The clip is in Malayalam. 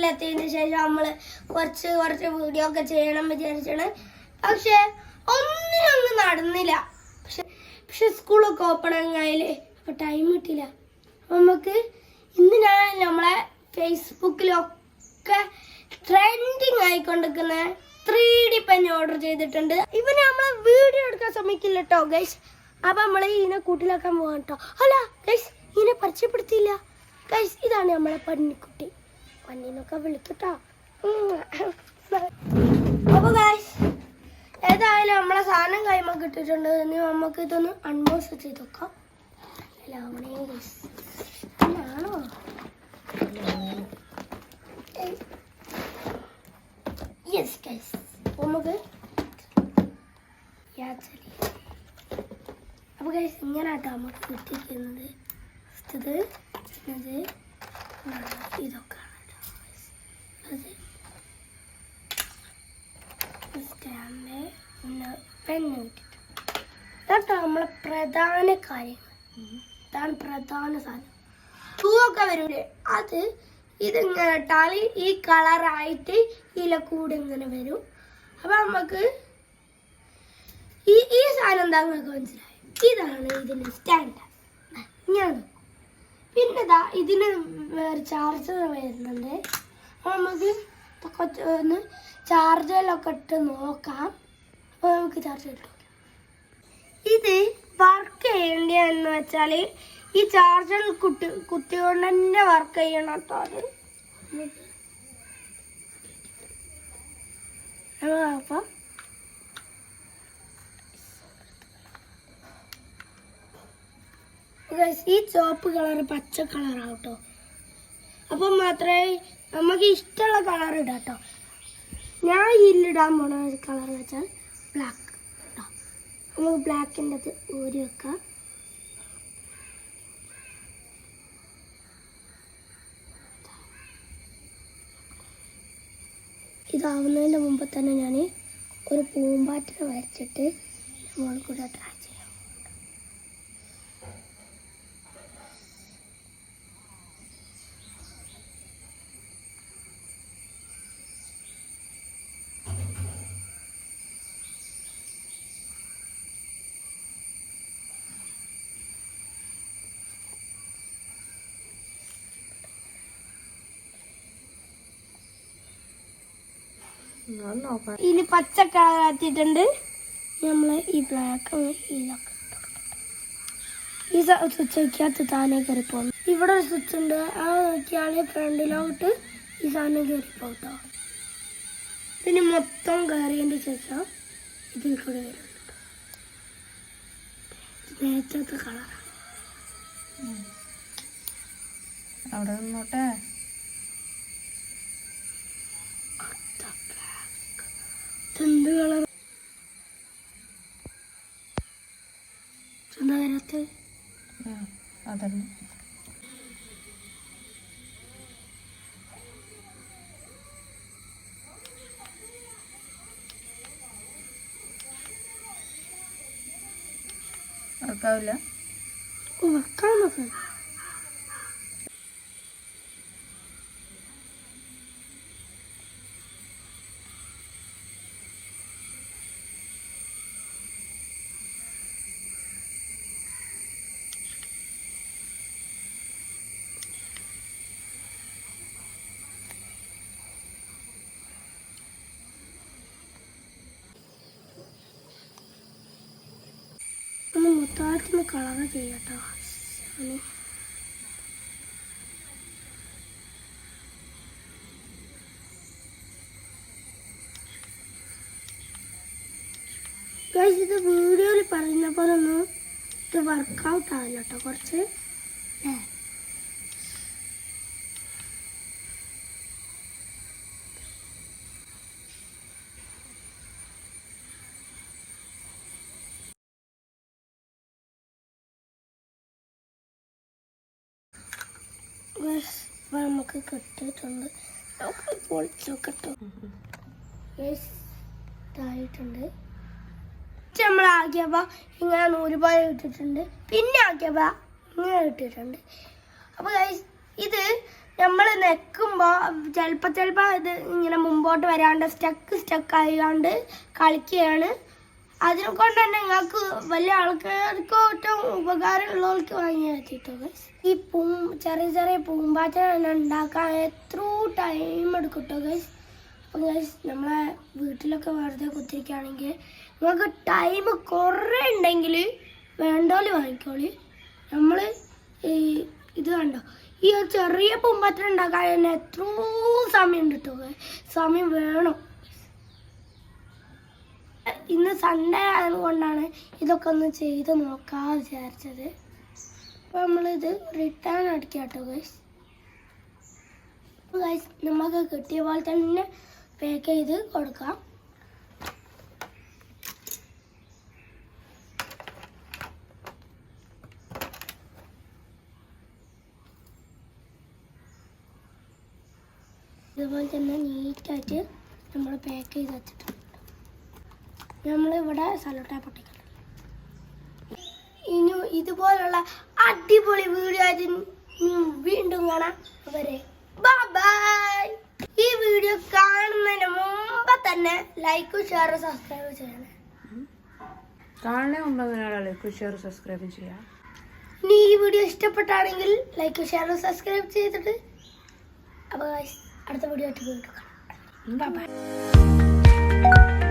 വീട്ടിലെത്തിയതിന് ശേഷം നമ്മൾ കുറച്ച് വീഡിയോ ഒക്കെ ചെയ്യണം വിചാരിച്ചാണ്. പക്ഷെ ഒന്നും നടന്നില്ല. പക്ഷെ സ്കൂളൊക്കെ ഓപ്പൺ ആയില്ലേ, അപ്പൊ ടൈം കിട്ടില്ല. നമുക്ക് ഇന്ന് ഞാൻ നമ്മളെ ഫേസ്ബുക്കിലൊക്കെ ട്രെൻഡിങ് ആയിക്കൊണ്ടിരിക്കുന്ന 3D പെൻ ഓർഡർ ചെയ്തിട്ടുണ്ട്. ഇവന് നമ്മളെ വീഡിയോ എടുക്കാൻ ശ്രമിക്കില്ല കേട്ടോ ഗൈസ്. അപ്പൊ നമ്മളെ ഇതിനെ കൂട്ടിലാക്കാൻ പോകാൻ കേട്ടോ. അല്ല ഗൈസ്, ഇതിനെ പരിചയപ്പെടുത്തിയില്ല ഗൈസ്. ഇതാണ് നമ്മളെ പന്നിക്കുട്ടി. പന്നിനൊക്കെ വിളിക്കട്ടോ. അപ്പൊ ഗൈസ്, ഏതായാലും നമ്മളെ സാധനം കൈമ കിട്ടിയിട്ടുണ്ട്. ഇനി നമുക്ക് ഇതൊന്ന് അൺബോക്സ് ചെയ്ത് നോക്കാം. ആണോ യെസ് ഗൈസ്, നമുക്ക് അപ്പൊ ഗൈസ് ഇങ്ങനെ ആട്ടോ നമുക്ക് കിട്ടിയിരിക്കുന്നത്. ഇതൊക്കെ സ്റ്റാമ്പ്, പിന്നെ പെണ്ണ് കിട്ടിയിട്ട് ഇതാട്ടോ നമ്മളെ പ്രധാന കാര്യങ്ങൾ. ഇതാണ് പ്രധാന സാധനം. ഷൂ ഒക്കെ വരൂലേ, അത് ഇതിങ്ങനെ ഇട്ടാൽ ഈ കളറായിട്ട് ഇതിലെ കൂടെ ഇങ്ങനെ വരും. അപ്പൊ നമുക്ക് ഈ സാധനം എന്താ നിങ്ങൾക്ക് മനസ്സിലായി? ഇതാണ് ഇതിന് സ്റ്റാൻഡ്. ഞാൻ പിന്നെ ഇതിന് വേറെ ചാർജർ വരുന്നുണ്ട്. അപ്പൊ നമുക്ക് ഒന്ന് ചാർജറിലൊക്കെ ഇട്ട് നോക്കാം. അപ്പൊ നമുക്ക് ചാർജർ ഇട്ടു. ഇത് വർക്ക് ചെയ്യേണ്ടതെന്ന് വെച്ചാൽ ഈ ചാർജറിൽ കുത്തിക്കൊണ്ട് തന്നെ വർക്ക് ചെയ്യണം കേട്ടോ. അത് അപ്പം ഈ ചുവപ്പ് കളർ പച്ച കളറാവട്ടോ. അപ്പം മാത്രമേ നമുക്ക് ഇഷ്ടമുള്ള കളർ ഇടാം കേട്ടോ. ഞാൻ ഇതിലിടാൻ പോണ കളർ വെച്ചാൽ ബ്ലാക്ക് കേട്ടോ. നമുക്ക് ബ്ലാക്കിൻ്റെ അത് ഊരി വെക്കാം. ഇതാവുന്നതിൻ്റെ മുമ്പ് തന്നെ ഞാൻ ഒരു പൂമ്പാറ്റിനെ വരച്ചിട്ട് നമ്മൾ കൂടെ ട്രൈ ചെയ്യാം. ഇതിൽ പച്ച കളർ ആക്കിയിട്ടുണ്ട്. നമ്മള് ഈ ബ്ലാക്ക് ഇതിലൊക്കെ ഈ സ്വിച്ച് വയ്ക്കാത്ത താനെ കയറിപ്പോകും. ഇവിടെ ഒരു സ്വിച്ച് ഉണ്ട്, അത് നോക്കിയാൽ ഫ്രണ്ടിലോട്ട് ഈ സാധനം കയറിപ്പോട്ടോ. പിന്നെ മൊത്തം കയറിയതിൻ്റെ ശേഷം ഇതിൽ കൂടെ വരുന്നുണ്ട്. നേരത്തെ കളറാണ്. അവിടെ നിന്നോട്ടെ. എന്ത് കളർ അതിനകത്ത് അതല്ല. വെക്കാവില്ല, വെക്കാൻ നോക്കാം. മൊത്തത്തിന് കളർ ചെയ്യട്ടോ. ഇത് വീഡിയോയിൽ പറയുന്ന പോലെ ഒന്നും ഇത് വർക്കൗട്ട് ആവില്ല കേട്ടോ. കുറച്ച് നമുക്ക് കിട്ടിയിട്ടുണ്ട്. നമുക്ക് പൊളിച്ച് നോക്കട്ടോ. ഇതായിട്ടുണ്ട്. നമ്മളാക്കിയപ്പോൾ ഇങ്ങനെ 100 രൂപ കിട്ടിയിട്ടുണ്ട്. പിന്നെ ആക്കിയപ്പോൾ ഇങ്ങനെ കിട്ടിയിട്ടുണ്ട്. അപ്പോൾ ഗൈസ് ഇത് നമ്മൾ നെക്കുമ്പോൾ ചിലപ്പോൾ ഇത് ഇങ്ങനെ മുമ്പോട്ട് വരാണ്ട് സ്റ്റക്ക് ആയാണ്ട് കളിക്കുകയാണ്. അതിനെ കൊണ്ട് തന്നെ നിങ്ങൾക്ക് വലിയ ആൾക്കാർക്ക് ഏറ്റവും ഉപകാരമുള്ളവർക്ക് വാങ്ങി വെച്ചിട്ടോ ഗൈസ്. ഈ ചെറിയ പൂമ്പാറ്റ ഉണ്ടാക്കാൻ എത്ര ടൈം എടുക്കും കേട്ടോ ഗൈസ്. അപ്പം ഗൈസ് നമ്മളെ വീട്ടിലൊക്കെ വെറുതെ കുത്തിരിക്കുകയാണെങ്കിൽ നിങ്ങൾക്ക് ടൈം കുറേ ഉണ്ടെങ്കിൽ വേണ്ടോല് വാങ്ങിക്കോളി. നമ്മൾ ഇത് കണ്ടോ, ഈ ഒരു ചെറിയ പൂമ്പാറ്റ ഉണ്ടാക്കാൻ തന്നെ എത്രയോ സമയം ഉണ്ട് കേട്ടോ. സമയം വേണം. ഇന്ന് സൺഡേ ആയതുകൊണ്ടാണ് ഇതൊക്കെ ഒന്ന് ചെയ്ത് നോക്കാമെന്ന് വിചാരിച്ചത്. അപ്പോൾ നമ്മളിത് റിട്ടേൺ അടിക്കാം കേട്ടോ ഗൈസ്. ഗൈസ് നമുക്ക് കിട്ടിയ പോലെ തന്നെ പാക്ക് ചെയ്ത് കൊടുക്കാം. ഇതുപോലെ തന്നെ നീറ്റായിട്ട് നമ്മൾ പാക്ക് ചെയ്ത് വെച്ചിട്ടുണ്ട്. നമ്മളിവിടെ സലോട്ട പൊട്ടിക്കണം. ഇനി ഇതുപോലുള്ള അടിപൊളി വീഡിയോ ആയിട്ട് വീണ്ടും കാണാം. വരെ ബൈ. ഈ വീഡിയോ കാണുന്നതിന് മുമ്പ് തന്നെ ലൈക്കും ഷെയറും സബ്സ്ക്രൈബ് ചെയ്യണം. കാണുന്നതിന് മുമ്പ് ലൈക്ക് ഷെയർ സബ്സ്ക്രൈബ് ചെയ്യാം. ഇനി ഈ വീഡിയോ ഇഷ്ടപ്പെട്ടാണെങ്കിൽ ലൈക്കും ഷെയറും സബ്സ്ക്രൈബ് ചെയ്തിട്ട് അപ്പോൾ അടുത്ത വീഡിയോ ആയിട്ട് വീണ്ടും കാണാം. ബൈ.